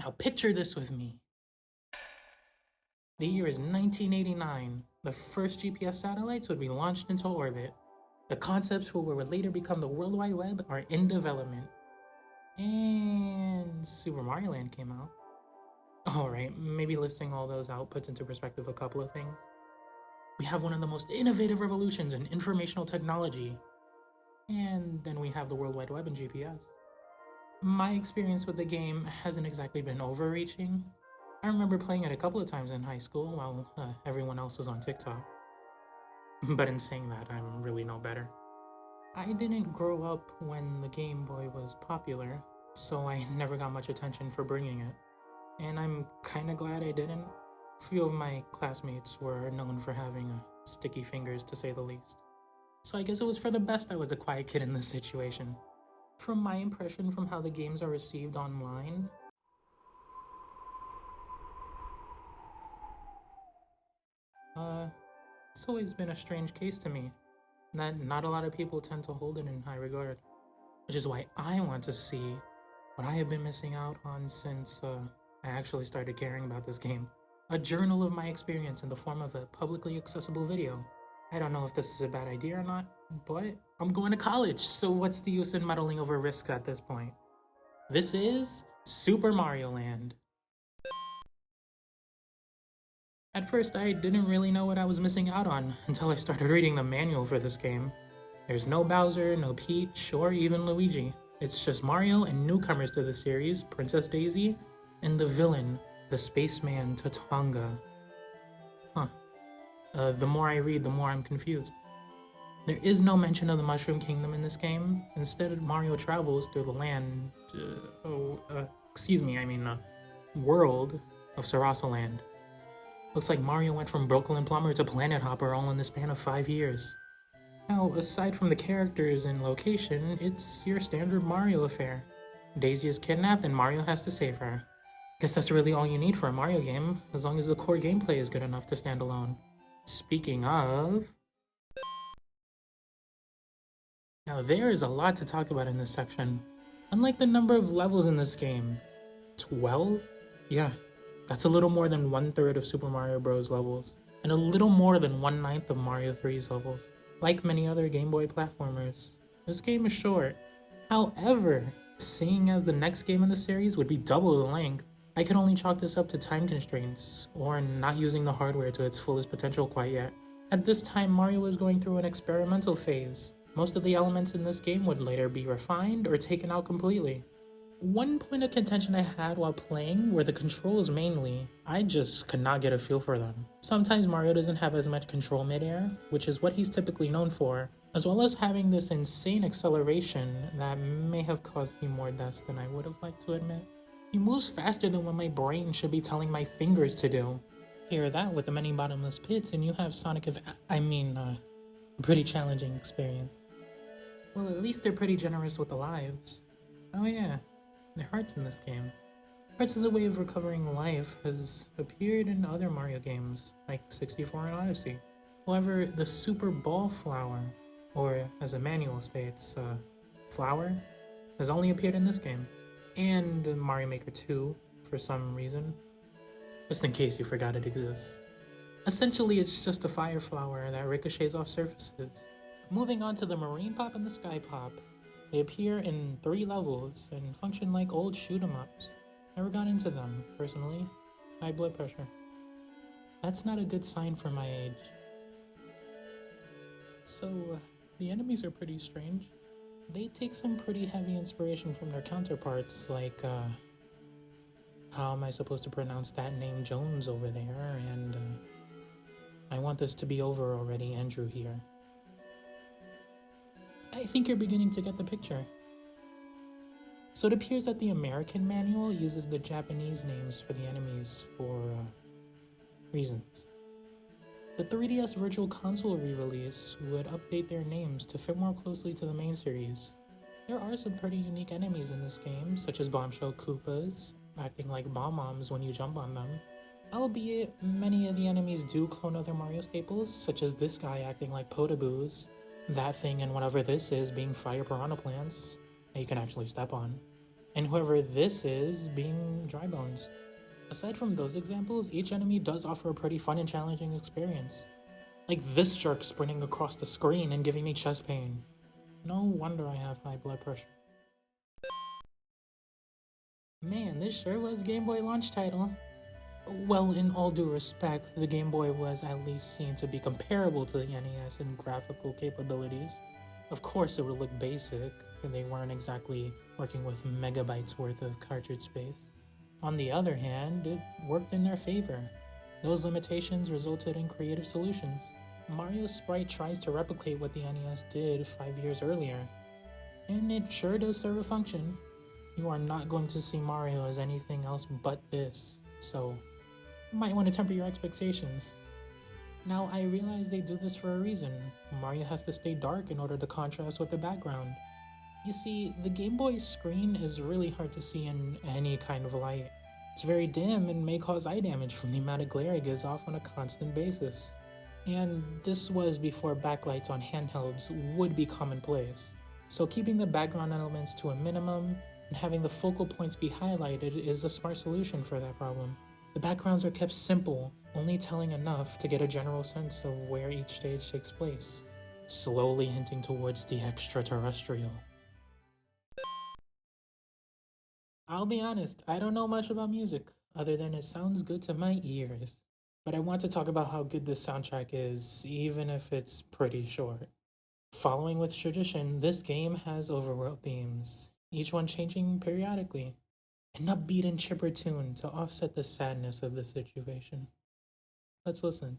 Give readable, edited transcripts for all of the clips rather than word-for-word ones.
Now picture this with me. The year is 1989. The first GPS satellites would be launched into orbit. The concepts for what would later become the World Wide Web are in development. And Super Mario Land came out. Alright, maybe listing all those out puts into perspective a couple of things. We have one of the most innovative revolutions in informational technology. And then we have the World Wide Web and GPS. My experience with the game hasn't exactly been overreaching. I remember playing it a couple of times in high school while everyone else was on TikTok. But in saying that, I'm really no better. I didn't grow up when the Game Boy was popular, so I never got much attention for bringing it. And I'm kinda glad I didn't. A few of my classmates were known for having sticky fingers, to say the least. So I guess it was for the best I was the quiet kid in this situation. From my impression from how the games are received online, it's always been a strange case to me that not a lot of people tend to hold it in high regard, which is why I want to see what I have been missing out on since I actually started caring about this game. A journal of my experience in the form of a publicly accessible video. I don't know if this is a bad idea or not, but I'm going to college, so what's the use in muddling over risks at this point? This is Super Mario Land. At first, I didn't really know what I was missing out on until I started reading the manual for this game. There's no Bowser, no Peach, or even Luigi. It's just Mario and newcomers to the series, Princess Daisy, and the villain, the spaceman Tatanga. The more I read, the more I'm confused. There is no mention of the Mushroom Kingdom in this game. Instead, Mario travels through the world of Sarasa Land. Looks like Mario went from Brooklyn Plumber to Planet Hopper all in the span of 5 years. Now, aside from the characters and location, it's your standard Mario affair. Daisy is kidnapped and Mario has to save her. Guess that's really all you need for a Mario game, as long as the core gameplay is good enough to stand alone. Speaking of... Now there is a lot to talk about in this section. Unlike the number of levels in this game, 12? Yeah, that's a little more than 1/3 of Super Mario Bros. Levels, and a little more than 1/9 of Mario 3's levels. Like many other Game Boy platformers, this game is short. However, seeing as the next game in the series would be double the length, I can only chalk this up to time constraints, or not using the hardware to its fullest potential quite yet. At this time, Mario was going through an experimental phase. Most of the elements in this game would later be refined or taken out completely. One point of contention I had while playing were the controls mainly. I just could not get a feel for them. Sometimes Mario doesn't have as much control midair, which is what he's typically known for, as well as having this insane acceleration that may have caused me more deaths than I would have liked to admit. He moves faster than what my brain should be telling my fingers to do. Hear that with the many bottomless pits and you have a pretty challenging experience. Well, at least they're pretty generous with the lives. Oh yeah, there are hearts in this game. Hearts as a way of recovering life has appeared in other Mario games, like 64 and Odyssey. However, the Super Ball Flower, or as the manual states, flower, has only appeared in this game. And Mario Maker 2, for some reason. Just in case you forgot it exists. Essentially, it's just a fire flower that ricochets off surfaces. Moving on to the Marine Pop and the Sky Pop. They appear in 3 levels and function like old shoot-em-ups. Never got into them, personally. High blood pressure. That's not a good sign for my age. So, the enemies are pretty strange. They take some pretty heavy inspiration from their counterparts, like, how am I supposed to pronounce that name Jones over there, and, I want this to be over already, Andrew here. I think you're beginning to get the picture. So it appears that the American manual uses the Japanese names for the enemies for, reasons. The 3DS Virtual Console re-release would update their names to fit more closely to the main series. There are some pretty unique enemies in this game, such as Bombshell Koopas, acting like bomb-bombs when you jump on them. Albeit, many of the enemies do clone other Mario staples, such as this guy acting like Potaboos, that thing and whatever this is being fire piranha plants that you can actually step on. and whoever this is being Dry Bones. Aside from those examples, each enemy does offer a pretty fun and challenging experience. Like this jerk sprinting across the screen and giving me chest pain. No wonder I have high blood pressure. Man, this sure was Game Boy launch title. Well, in all due respect, the Game Boy was at least seen to be comparable to the NES in graphical capabilities. Of course, it would look basic, and they weren't exactly working with megabytes worth of cartridge space. On the other hand, it worked in their favor. Those limitations resulted in creative solutions. Mario's sprite tries to replicate what the NES did 5 years earlier, and it sure does serve a function. You are not going to see Mario as anything else but this, so you might want to temper your expectations. Now, I realize they do this for a reason. Mario has to stay dark in order to contrast with the background. You see, the Game Boy's screen is really hard to see in any kind of light. It's very dim and may cause eye damage from the amount of glare it gives off on a constant basis. And this was before backlights on handhelds would be commonplace. So keeping the background elements to a minimum and having the focal points be highlighted is a smart solution for that problem. The backgrounds are kept simple, only telling enough to get a general sense of where each stage takes place, slowly hinting towards the extraterrestrial. I'll be honest, I don't know much about music, other than it sounds good to my ears. But I want to talk about how good this soundtrack is, even if it's pretty short. Following with tradition, this game has overworld themes, each one changing periodically. An upbeat and chipper tune to offset the sadness of the situation. Let's listen.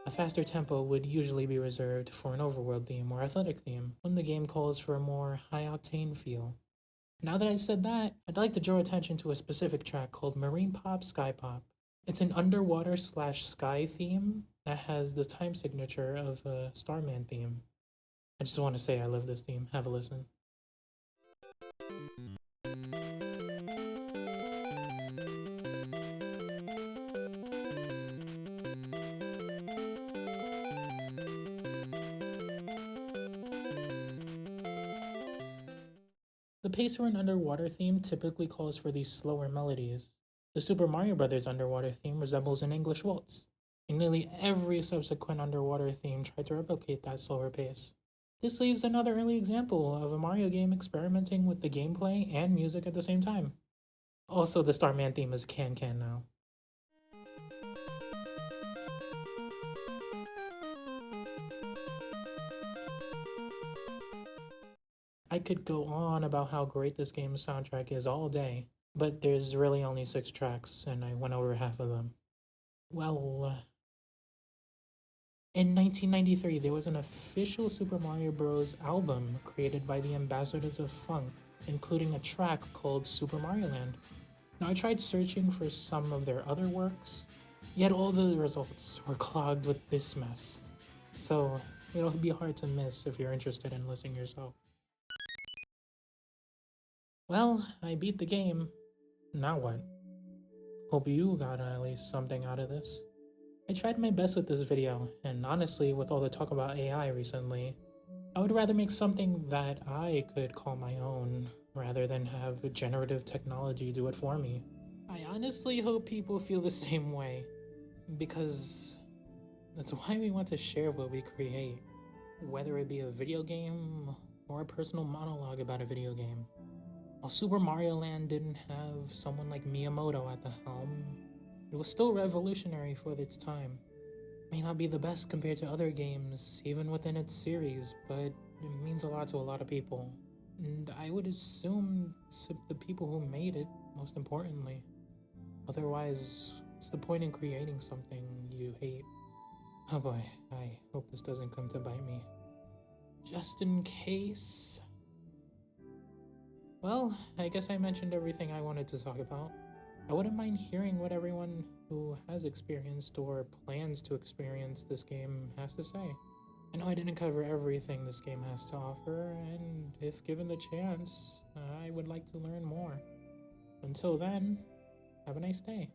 A faster tempo would usually be reserved for an overworld theme or athletic theme, when the game calls for a more high-octane feel. Now that I said that, I'd like to draw attention to a specific track called Marine Pop Sky Pop. It's an underwater/sky theme that has the time signature of a Starman theme. I just want to say I love this theme. Have a listen. The pace for an underwater theme typically calls for these slower melodies. The Super Mario Bros. Underwater theme resembles an English waltz, and nearly every subsequent underwater theme tried to replicate that slower pace. This leaves another early example of a Mario game experimenting with the gameplay and music at the same time. Also, the Starman theme is can now. I could go on about how great this game's soundtrack is all day, but there's really only 6 tracks, and I went over half of them. Well, in 1993, there was an official Super Mario Bros. Album created by the Ambassadors of Funk, including a track called Super Mario Land. Now, I tried searching for some of their other works, yet all the results were clogged with this mess. So, it'll be hard to miss if you're interested in listening yourself. Well, I beat the game. Now what? Hope you got at least something out of this. I tried my best with this video, and honestly, with all the talk about AI recently, I would rather make something that I could call my own, rather than have generative technology do it for me. I honestly hope people feel the same way, because that's why we want to share what we create, whether it be a video game or a personal monologue about a video game. While Super Mario Land didn't have someone like Miyamoto at the helm, it was still revolutionary for its time. It may not be the best compared to other games, even within its series, but it means a lot to a lot of people. And I would assume to the people who made it, most importantly. Otherwise, what's the point in creating something you hate? Oh boy, I hope this doesn't come to bite me. Just in case... Well, I guess I mentioned everything I wanted to talk about. I wouldn't mind hearing what everyone who has experienced or plans to experience this game has to say. I know I didn't cover everything this game has to offer, and if given the chance, I would like to learn more. Until then, have a nice day.